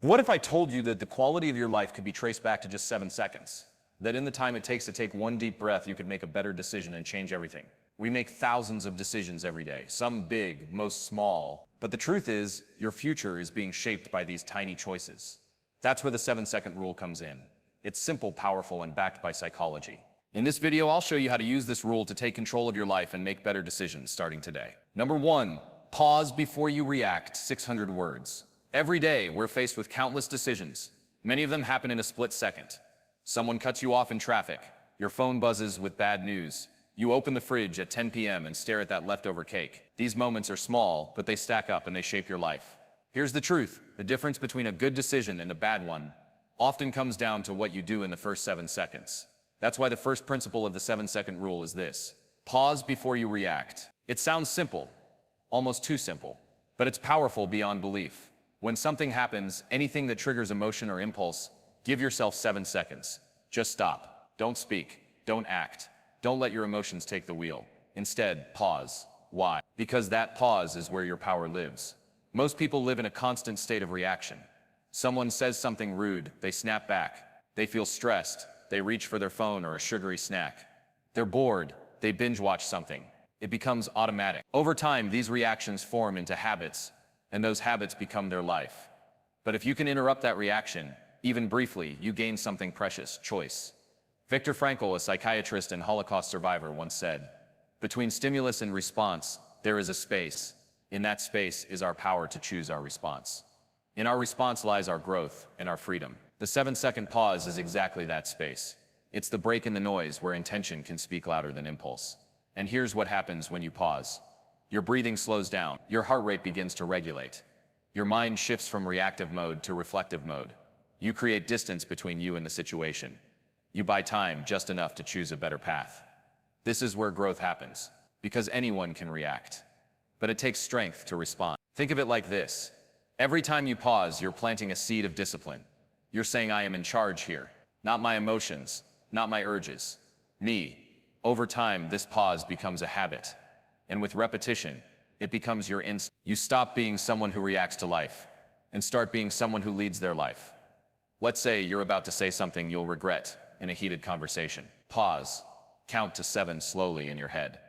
What if I told you that the quality of your life could be traced back to just 7 seconds? That in the time it takes to take one deep breath, you could make a better decision and change everything. We make thousands of decisions every day, some big, most small. But the truth is, your future is being shaped by these tiny choices. That's where the 7-second rule comes in. It's simple, powerful, and backed by psychology. In this video, I'll show you how to use this rule to take control of your life and make better decisions starting today. Number 1, pause before you react, 600 words. Every day, we're faced with countless decisions. Many of them happen in a split second. Someone cuts you off in traffic. Your phone buzzes with bad news. You open the fridge at 10 p.m. and stare at that leftover cake. These moments are small, but they stack up and they shape your life. Here's the truth. The difference between a good decision and a bad one often comes down to what you do in the first 7 seconds. That's why the first principle of the 7-second rule is this: pause before you react. It sounds simple, almost too simple, but it's powerful beyond belief. When something happens, anything that triggers emotion or impulse, give yourself 7 seconds. Just stop. Don't speak. Don't act. Don't let your emotions take the wheel. Instead, pause. Why? Because that pause is where your power lives. Most people live in a constant state of reaction. Someone says something rude, they snap back. They feel stressed, they reach for their phone or a sugary snack. They're bored, they binge watch something. It becomes automatic. Over time, these reactions form into habits, and those habits become their life. But if you can interrupt that reaction, even briefly, you gain something precious: choice. Viktor Frankl, a psychiatrist and Holocaust survivor, once said, "Between stimulus and response, there is a space. In that space is our power to choose our response. In our response lies our growth and our freedom." The 7-second pause is exactly that space. It's the break in the noise where intention can speak louder than impulse. And here's what happens when you pause. Your breathing slows down. Your heart rate begins to regulate. Your mind shifts from reactive mode to reflective mode. You create distance between you and the situation. You buy time, just enough to choose a better path. This is where growth happens, because anyone can react. But it takes strength to respond. Think of it like this. Every time you pause, you're planting a seed of discipline. You're saying, "I am in charge here. Not my emotions, not my urges. Me." Over time, this pause becomes a habit. And with repetition, it becomes your instinct. You stop being someone who reacts to life and start being someone who leads their life. Let's say you're about to say something you'll regret in a heated conversation. Pause. Count to 7 slowly in your head.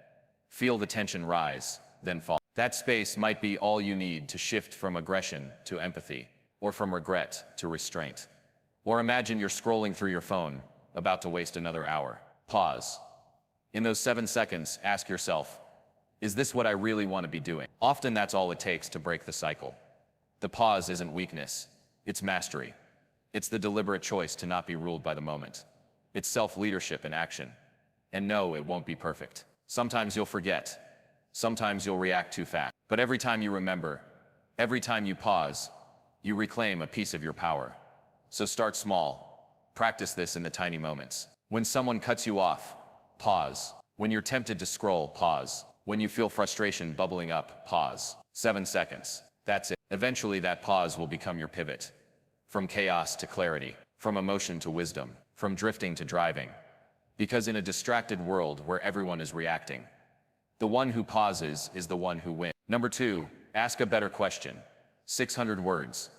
Feel the tension rise, then fall. That space might be all you need to shift from aggression to empathy, or from regret to restraint. Or imagine you're scrolling through your phone, about to waste another hour. Pause. In those 7 seconds, ask yourself, is this what I really want to be doing? Often that's all it takes to break the cycle. The pause isn't weakness, it's mastery. It's the deliberate choice to not be ruled by the moment. It's self-leadership in action. And no, it won't be perfect. Sometimes you'll forget. Sometimes you'll react too fast. But every time you remember, every time you pause, you reclaim a piece of your power. So start small. Practice this in the tiny moments. When someone cuts you off, pause. When you're tempted to scroll, pause. When you feel frustration bubbling up, pause. 7 seconds. That's it. Eventually, that pause will become your pivot. From chaos to clarity. From emotion to wisdom. From drifting to driving. Because in a distracted world where everyone is reacting, the one who pauses is the one who wins. Number 2, ask a better question. 600 words.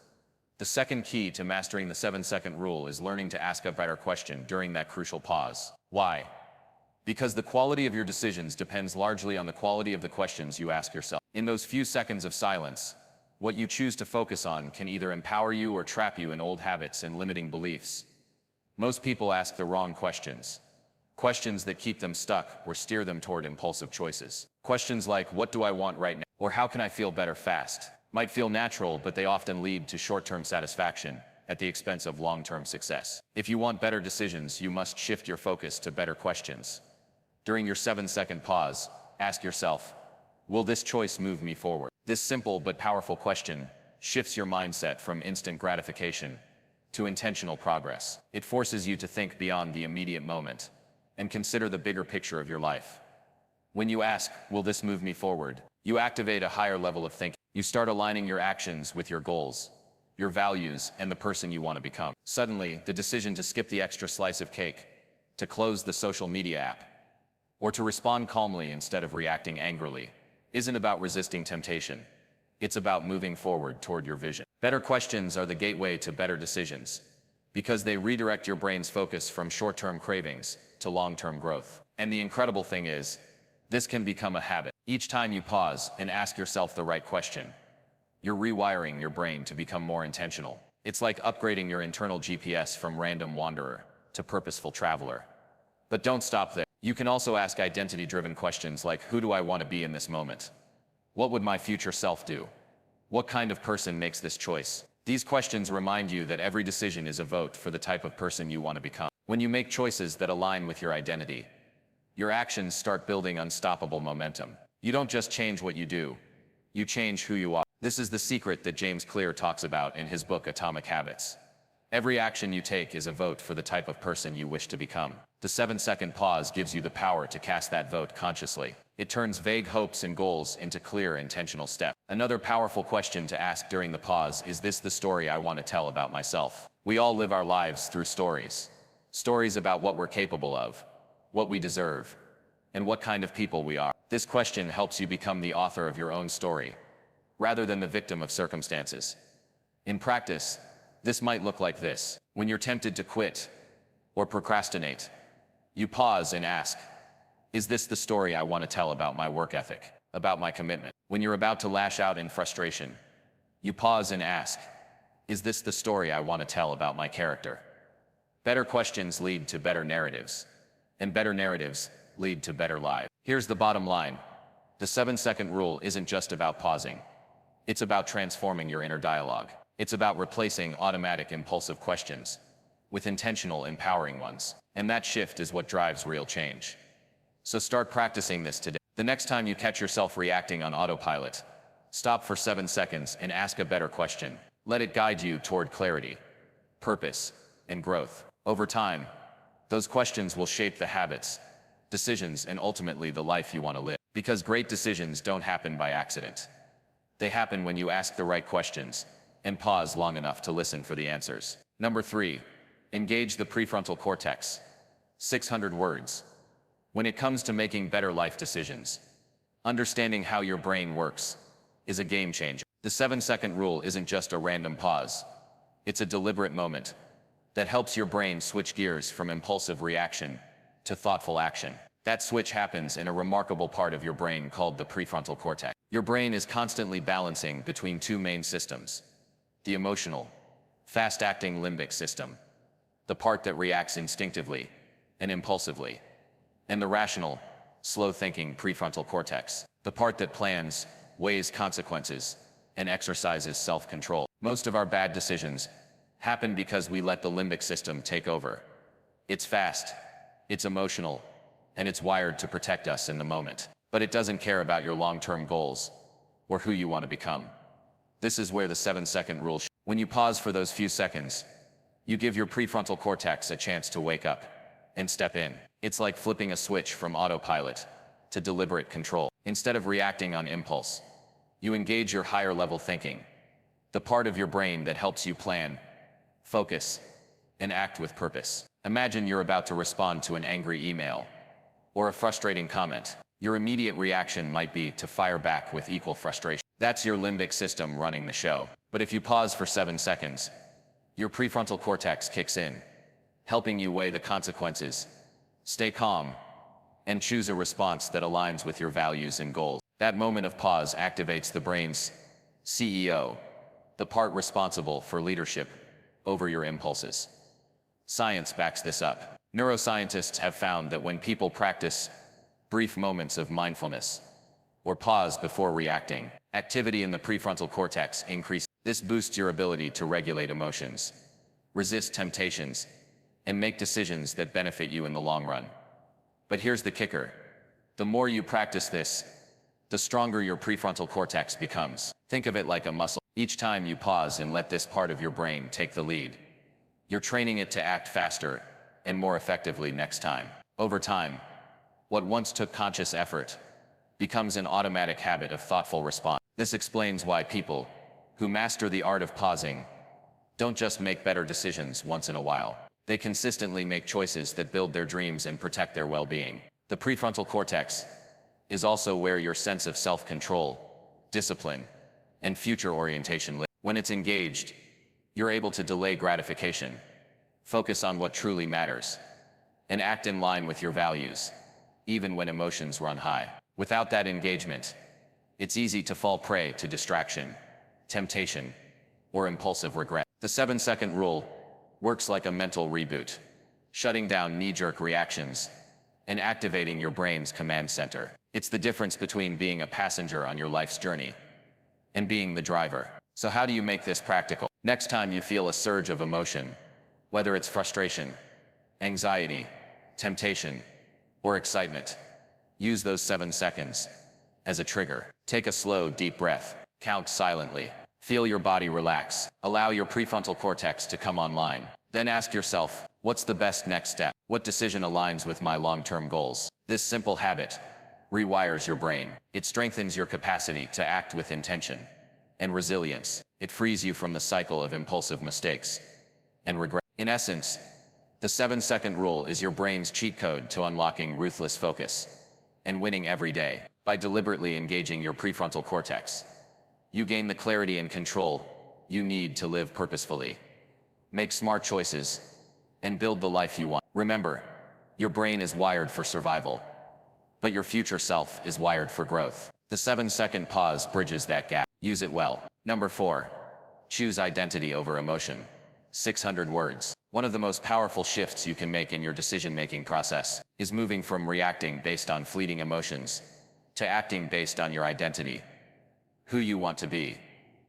The second key to mastering the 7-second rule is learning to ask a better question during that crucial pause. Why? Because the quality of your decisions depends largely on the quality of the questions you ask yourself. In those few seconds of silence, what you choose to focus on can either empower you or trap you in old habits and limiting beliefs. Most people ask the wrong questions. Questions that keep them stuck or steer them toward impulsive choices. Questions like, what do I want right now? Or how can I feel better fast? Might feel natural, but they often lead to short-term satisfaction at the expense of long-term success. If you want better decisions, you must shift your focus to better questions. During your 7-second pause, ask yourself, will this choice move me forward? This simple but powerful question shifts your mindset from instant gratification to intentional progress. It forces you to think beyond the immediate moment and consider the bigger picture of your life. When you ask, will this move me forward? You activate a higher level of thinking. You start aligning your actions with your goals, your values, and the person you want to become. Suddenly, the decision to skip the extra slice of cake, to close the social media app, or to respond calmly instead of reacting angrily, isn't about resisting temptation. It's about moving forward toward your vision. Better questions are the gateway to better decisions because they redirect your brain's focus from short-term cravings to long-term growth. And the incredible thing is, this can become a habit. Each time you pause and ask yourself the right question, you're rewiring your brain to become more intentional. It's like upgrading your internal GPS from random wanderer to purposeful traveler. But don't stop there. You can also ask identity-driven questions like, who do I want to be in this moment? What would my future self do? What kind of person makes this choice? These questions remind you that every decision is a vote for the type of person you want to become. When you make choices that align with your identity, your actions start building unstoppable momentum. You don't just change what you do, you change who you are. This is the secret that James Clear talks about in his book Atomic Habits. Every action you take is a vote for the type of person you wish to become. The 7-second pause gives you the power to cast that vote consciously. It turns vague hopes and goals into clear, intentional steps. Another powerful question to ask during the pause is this the story I want to tell about myself? We all live our lives through stories. Stories about what we're capable of, what we deserve, and what kind of people we are. This question helps you become the author of your own story, rather than the victim of circumstances. In practice, this might look like this. When you're tempted to quit or procrastinate, you pause and ask, is this the story I want to tell about my work ethic, about my commitment? When you're about to lash out in frustration, you pause and ask, is this the story I want to tell about my character? Better questions lead to better narratives, and better narratives lead to better lives. Here's the bottom line. The 7-second rule isn't just about pausing. It's about transforming your inner dialogue. It's about replacing automatic impulsive questions with intentional, empowering ones. And that shift is what drives real change. So start practicing this today. The next time you catch yourself reacting on autopilot, stop for 7 seconds and ask a better question. Let it guide you toward clarity, purpose, and growth. Over time, those questions will shape the habits, decisions, and ultimately the life you want to live. Because great decisions don't happen by accident. They happen when you ask the right questions and pause long enough to listen for the answers. Number 3, engage the prefrontal cortex. 600 words. When it comes to making better life decisions, understanding how your brain works is a game changer. The 7-second rule isn't just a random pause. It's a deliberate moment that helps your brain switch gears from impulsive reaction to thoughtful action. That switch happens in a remarkable part of your brain called the prefrontal cortex. Your brain is constantly balancing between two main systems: the emotional, fast-acting limbic system, the part that reacts instinctively and impulsively, and the rational, slow-thinking prefrontal cortex, the part that plans, weighs consequences, and exercises self-control. Most of our bad decisions happen because we let the limbic system take over. It's fast, it's emotional, and it's wired to protect us in the moment. But it doesn't care about your long-term goals or who you want to become. This is where the 7-second rule. When you pause for those few seconds, you give your prefrontal cortex a chance to wake up and step in. It's like flipping a switch from autopilot to deliberate control. Instead of reacting on impulse, you engage your higher level thinking, the part of your brain that helps you plan, focus, and act with purpose. Imagine you're about to respond to an angry email or a frustrating comment. Your immediate reaction might be to fire back with equal frustration. That's your limbic system running the show. But if you pause for 7 seconds, your prefrontal cortex kicks in, helping you weigh the consequences, stay calm, and choose a response that aligns with your values and goals. That moment of pause activates the brain's CEO, the part responsible for leadership over your impulses. Science backs this up. Neuroscientists have found that when people practice brief moments of mindfulness or pause before reacting, activity in the prefrontal cortex increases. This boosts your ability to regulate emotions, resist temptations, and make decisions that benefit you in the long run. But here's the kicker. The more you practice this, the stronger your prefrontal cortex becomes. Think of it like a muscle. Each time you pause and let this part of your brain take the lead, you're training it to act faster and more effectively next time. Over time, what once took conscious effort becomes an automatic habit of thoughtful response. This explains why people who master the art of pausing don't just make better decisions once in a while. They consistently make choices that build their dreams and protect their well-being. The prefrontal cortex is also where your sense of self-control, discipline, and future orientation. When it's engaged, you're able to delay gratification, focus on what truly matters, and act in line with your values, even when emotions run high. Without that engagement, it's easy to fall prey to distraction, temptation, or impulsive regret. The 7-second rule works like a mental reboot, shutting down knee-jerk reactions and activating your brain's command center. It's the difference between being a passenger on your life's journey and being the driver. So how do you make this practical? Next time you feel a surge of emotion, whether it's frustration, anxiety, temptation, or excitement, use those 7 seconds as a trigger. Take a slow, deep breath. Count silently. Feel your body relax. Allow your prefrontal cortex to come online. Then ask yourself, what's the best next step? What decision aligns with my long-term goals? This simple habit rewires your brain. It strengthens your capacity to act with intention and resilience. It frees you from the cycle of impulsive mistakes and regret. In essence, the 7-second rule is your brain's cheat code to unlocking ruthless focus and winning every day. By deliberately engaging your prefrontal cortex, you gain the clarity and control you need to live purposefully, make smart choices, and build the life you want. Remember, your brain is wired for survival, but your future self is wired for growth. The 7-second pause bridges that gap. Use it well. Number 4. Choose identity over emotion. 600 words. One of the most powerful shifts you can make in your decision-making process is moving from reacting based on fleeting emotions to acting based on your identity, who you want to be,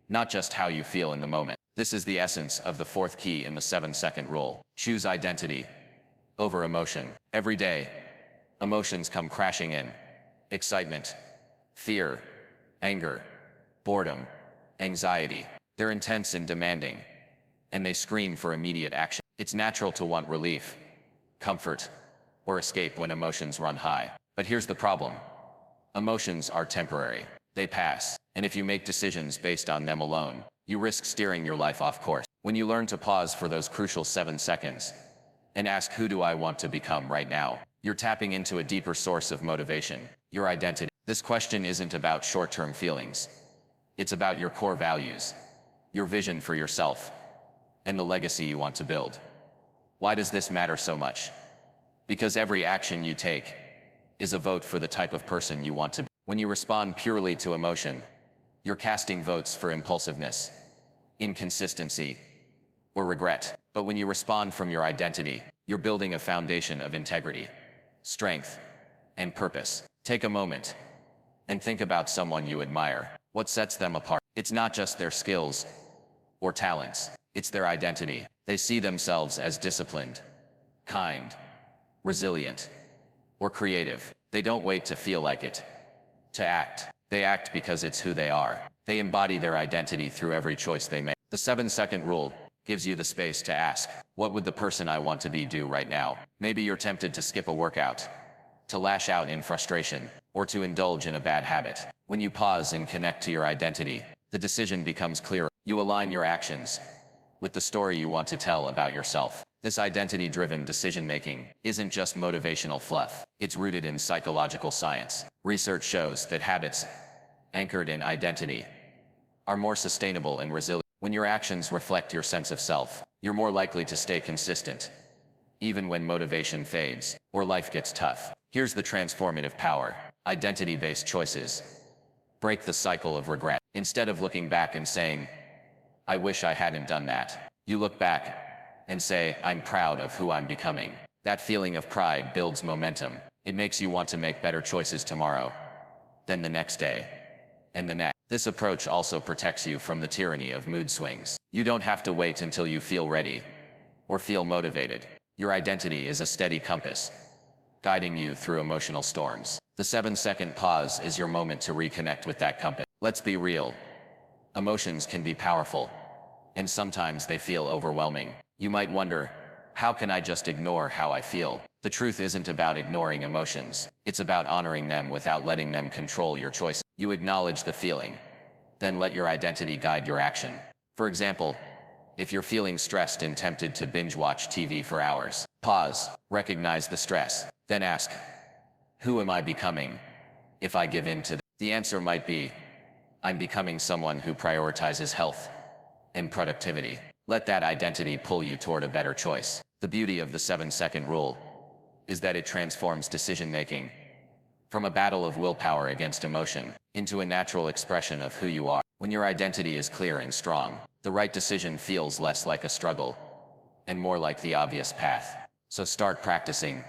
not just how you feel in the moment. This is the essence of the 4th key in the 7-second rule. Choose identity over emotion. Every day, emotions come crashing in. Excitement, fear, anger, boredom, anxiety. They're intense and demanding, and they scream for immediate action. It's natural to want relief, comfort, or escape when emotions run high. But here's the problem. Emotions are temporary. They pass. And if you make decisions based on them alone, you risk steering your life off course. When you learn to pause for those crucial 7 seconds and ask, who do I want to become right now? You're tapping into a deeper source of motivation, your identity. This question isn't about short-term feelings. It's about your core values, your vision for yourself, and the legacy you want to build. Why does this matter so much? Because every action you take is a vote for the type of person you want to be. When you respond purely to emotion, you're casting votes for impulsiveness, inconsistency, or regret. But when you respond from your identity, you're building a foundation of integrity, strength, and purpose. Take a moment and think about someone you admire. What sets them apart? It's not just their skills or talents. It's their identity. They see themselves as disciplined, kind, resilient, or creative. They don't wait to feel like it, to act. They act because it's who they are. They embody their identity through every choice they make. The 7-second rule gives you the space to ask, what would the person I want to be do right now? Maybe you're tempted to skip a workout, to lash out in frustration, or to indulge in a bad habit. When you pause and connect to your identity, the decision becomes clearer. You align your actions with the story you want to tell about yourself. This identity-driven decision-making isn't just motivational fluff. It's rooted in psychological science. Research shows that habits anchored in identity are more sustainable and resilient. When your actions reflect your sense of self, you're more likely to stay consistent, even when motivation fades or life gets tough. Here's the transformative power. Identity-based choices break the cycle of regret. Instead of looking back and saying, I wish I hadn't done that, you look back and say, I'm proud of who I'm becoming. That feeling of pride builds momentum. It makes you want to make better choices tomorrow, then the next day, and the next. This approach also protects you from the tyranny of mood swings. You don't have to wait until you feel ready or feel motivated. Your identity is a steady compass, guiding you through emotional storms. The 7-second pause is your moment to reconnect with that compass. Let's be real. Emotions can be powerful, and sometimes they feel overwhelming. You might wonder, how can I just ignore how I feel? The truth isn't about ignoring emotions. It's about honoring them without letting them control your choices. You acknowledge the feeling, then let your identity guide your action. For example, if you're feeling stressed and tempted to binge watch TV for hours, pause, recognize the stress, then ask, who am I becoming if I give in to this? The answer might be, I'm becoming someone who prioritizes health and productivity. Let that identity pull you toward a better choice. The beauty of the 7-second rule is that it transforms decision-making from a battle of willpower against emotion into a natural expression of who you are. When your identity is clear and strong, the right decision feels less like a struggle and more like the obvious path. So start practicing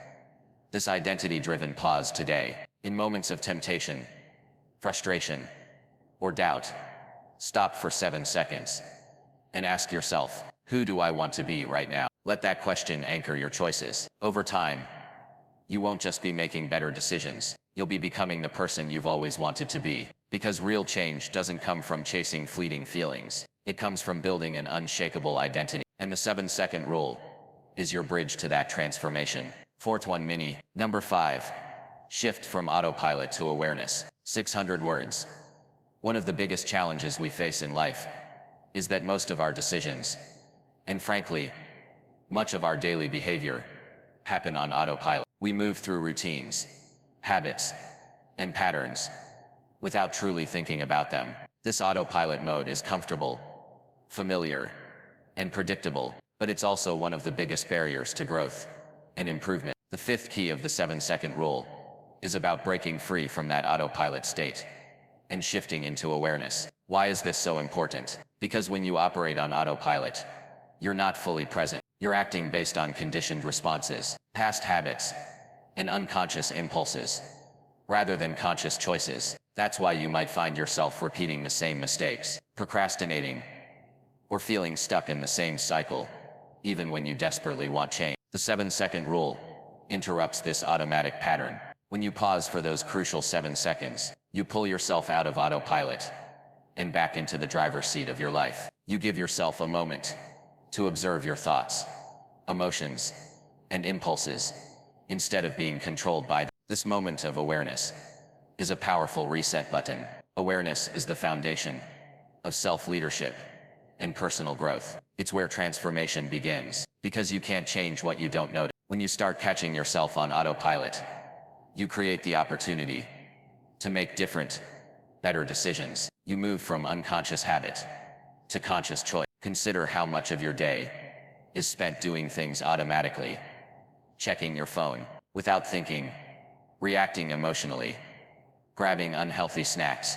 this identity-driven pause today. In moments of temptation, frustration, or doubt, stop for 7 seconds and ask yourself, who do I want to be right now? Let that question anchor your choices. Over time, you won't just be making better decisions, you'll be becoming the person you've always wanted to be. Because real change doesn't come from chasing fleeting feelings. It comes from building an unshakable identity. And the 7-second rule is your bridge to that transformation. Fourth one mini. Number 5. Shift from autopilot to awareness. 600 words. One of the biggest challenges we face in life is that most of our decisions, and frankly, much of our daily behavior, happen on autopilot. We move through routines, habits, and patterns without truly thinking about them. This autopilot mode is comfortable, familiar, and predictable, but it's also one of the biggest barriers to growth and improvement. The 5th key of the 7-second rule is about breaking free from that autopilot state and shifting into awareness. Why is this so important? Because when you operate on autopilot, you're not fully present. You're acting based on conditioned responses, past habits, and unconscious impulses, rather than conscious choices. That's why you might find yourself repeating the same mistakes, procrastinating, or feeling stuck in the same cycle, even when you desperately want change. The 7-second rule interrupts this automatic pattern. When you pause for those crucial 7 seconds, you pull yourself out of autopilot and back into the driver's seat of your life. You give yourself a moment to observe your thoughts, emotions, and impulses, instead of being controlled by them. This moment of awareness is a powerful reset button. Awareness is the foundation of self-leadership and personal growth. It's where transformation begins, because you can't change what you don't notice. When you start catching yourself on autopilot, you create the opportunity to make different, better decisions. You move from unconscious habit to conscious choice. Consider how much of your day is spent doing things automatically, checking your phone without thinking, reacting emotionally, grabbing unhealthy snacks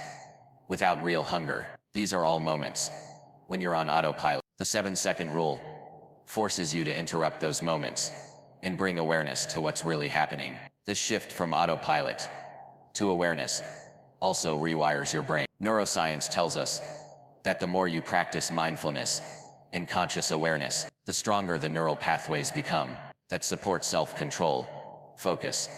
without real hunger. These are all moments when you're on autopilot. The 7-second rule forces you to interrupt those moments and bring awareness to what's really happening. This shift from autopilot to awareness also rewires your brain. Neuroscience tells us that the more you practice mindfulness and conscious awareness, the stronger the neural pathways become that support self-control, focus,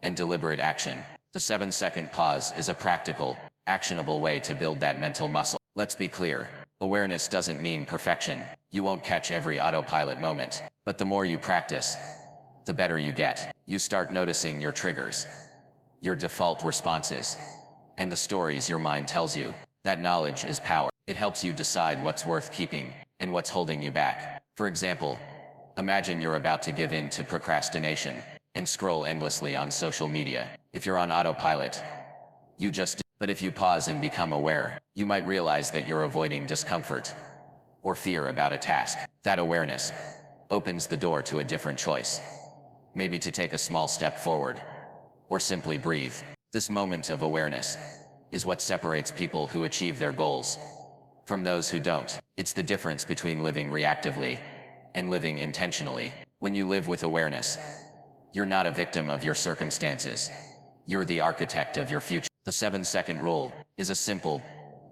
and deliberate action. The 7-second pause is a practical, actionable way to build that mental muscle. Let's be clear, awareness doesn't mean perfection. You won't catch every autopilot moment, but the more you practice, the better you get. You start noticing your triggers, your default responses, and the stories your mind tells you. That knowledge is power. It helps you decide what's worth keeping and what's holding you back. For example, imagine you're about to give in to procrastination and scroll endlessly on social media. If you're on autopilot, you just do. But if you pause and become aware, you might realize that you're avoiding discomfort or fear about a task. That awareness opens the door to a different choice. Maybe to take a small step forward, or simply breathe. This moment of awareness is what separates people who achieve their goals from those who don't. It's the difference between living reactively and living intentionally. When you live with awareness, you're not a victim of your circumstances. You're the architect of your future. The 7-second rule is a simple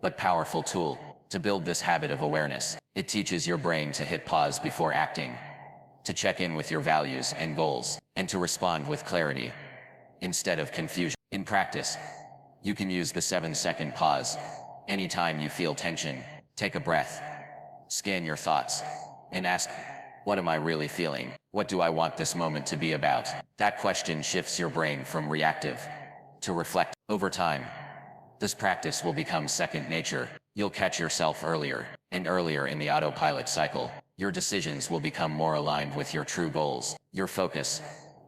but powerful tool to build this habit of awareness. It teaches your brain to hit pause before acting, to check in with your values and goals, and to respond with clarity instead of confusion. In practice, you can use the 7-second pause anytime you feel tension. Take a breath, scan your thoughts, and ask, what am I really feeling? What do I want this moment to be about? That question shifts your brain from reactive to reflect. Over time, this practice will become second nature. You'll catch yourself earlier and earlier in the autopilot cycle. Your decisions will become more aligned with your true goals. Your focus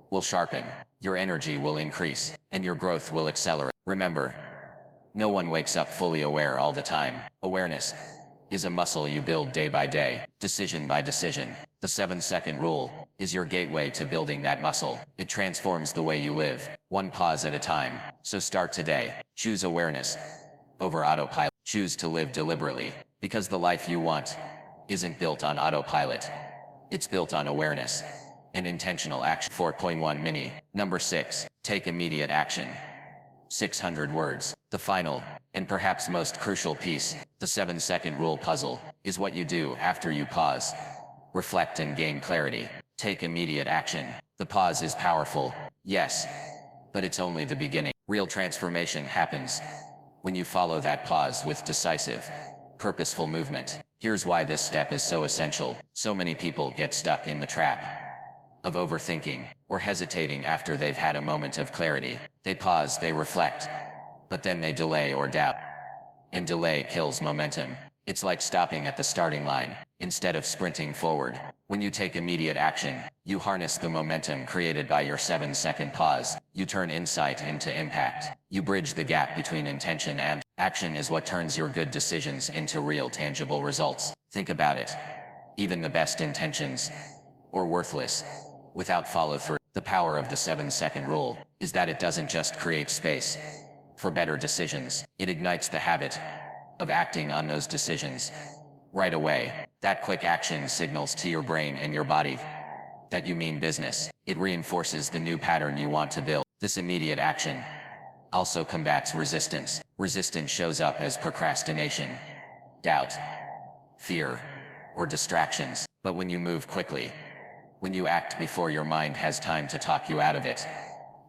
will sharpen, your energy will increase, and your growth will accelerate. Remember, No one wakes up fully aware all the time. Awareness is a muscle you build day by day, decision by decision. The 7-second rule is your gateway to building that muscle. It transforms the way you live, one pause at a time. So start today. Choose awareness over autopilot. Choose to live deliberately, because the life you want isn't built on autopilot. It's built on awareness and intentional action. 4.1 Mini. Number 6. Take immediate action. 600 words. The final, and perhaps most crucial piece, the 7-second rule puzzle, is what you do after you pause, reflect and gain clarity. Take immediate action. The pause is powerful, yes, but it's only the beginning. Real transformation happens when you follow that pause with decisive, purposeful movement. Here's why this step is so essential. So many people get stuck in the trap of overthinking or hesitating after they've had a moment of clarity. They pause, they reflect, but then they delay or doubt. And delay kills momentum. It's like stopping at the starting line instead of sprinting forward. When you take immediate action, you harness the momentum created by your 7-second pause. You turn insight into impact. You bridge the gap between intention and action. Is what turns your good decisions into real tangible results. Think about it. Even the best intentions are worthless without follow-through. The power of the 7-second rule is that it doesn't just create space for better decisions. It ignites the habit of acting on those decisions right away. That quick action signals to your brain and your body that you mean business. It reinforces the new pattern you want to build. This immediate action also combats resistance. Resistance shows up as procrastination, doubt, fear, or distractions. But when you move quickly, when you act before your mind has time to talk you out of it,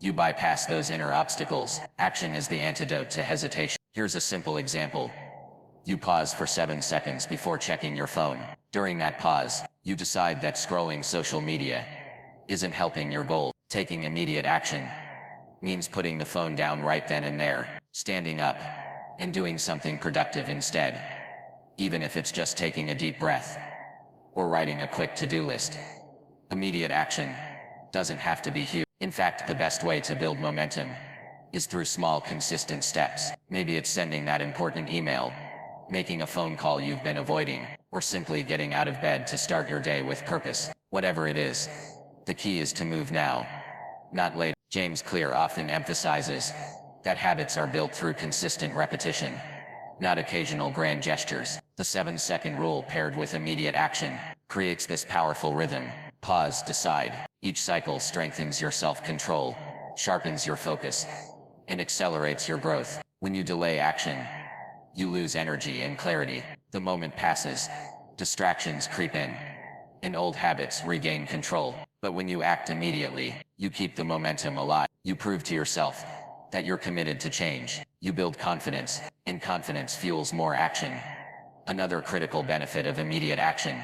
you bypass those inner obstacles. Action is the antidote to hesitation. Here's a simple example. You pause for 7 seconds before checking your phone. During that pause, you decide that scrolling social media isn't helping your goal. Taking immediate action means putting the phone down right then and there, standing up, and doing something productive instead. Even if it's just taking a deep breath or writing a quick to-do list. Immediate action doesn't have to be huge. In fact, the best way to build momentum is through small, consistent steps. Maybe it's sending that important email, making a phone call you've been avoiding, or simply getting out of bed to start your day with purpose. Whatever it is, the key is to move now, not later. James Clear often emphasizes that habits are built through consistent repetition, not occasional grand gestures. The 7-second rule paired with immediate action creates this powerful rhythm. Pause, decide. Each cycle strengthens your self-control, sharpens your focus, and accelerates your growth. When you delay action, you lose energy and clarity. The moment passes, distractions creep in, and old habits regain control. But when you act immediately, you keep the momentum alive. You prove to yourself that you're committed to change. You build confidence, and confidence fuels more action. Another critical benefit of immediate action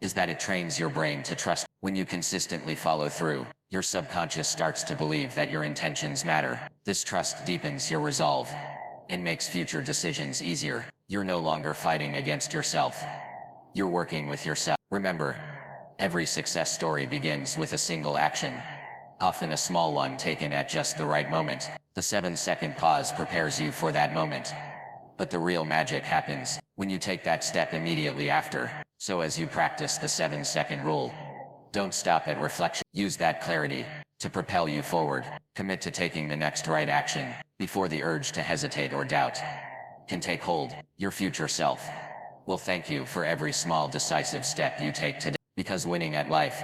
is that it trains your brain to trust. When you consistently follow through, your subconscious starts to believe that your intentions matter. This trust deepens your resolve and makes future decisions easier. You're no longer fighting against yourself. You're working with yourself. Remember, every success story begins with a single action, often a small one taken at just the right moment. The 7-second pause prepares you for that moment. But the real magic happens when you take that step immediately after. So as you practice the 7-second rule, don't stop at reflection. Use that clarity to propel you forward. Commit to taking the next right action before the urge to hesitate or doubt can take hold. Your future self will thank you for every small decisive step you take today. Because winning at life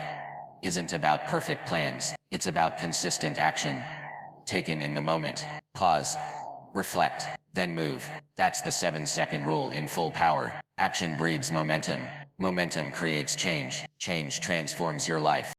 isn't about perfect plans. It's about consistent action taken in the moment. Pause, reflect, then move. That's the 7-second rule in full power. Action breeds momentum. Momentum creates change. Change transforms your life.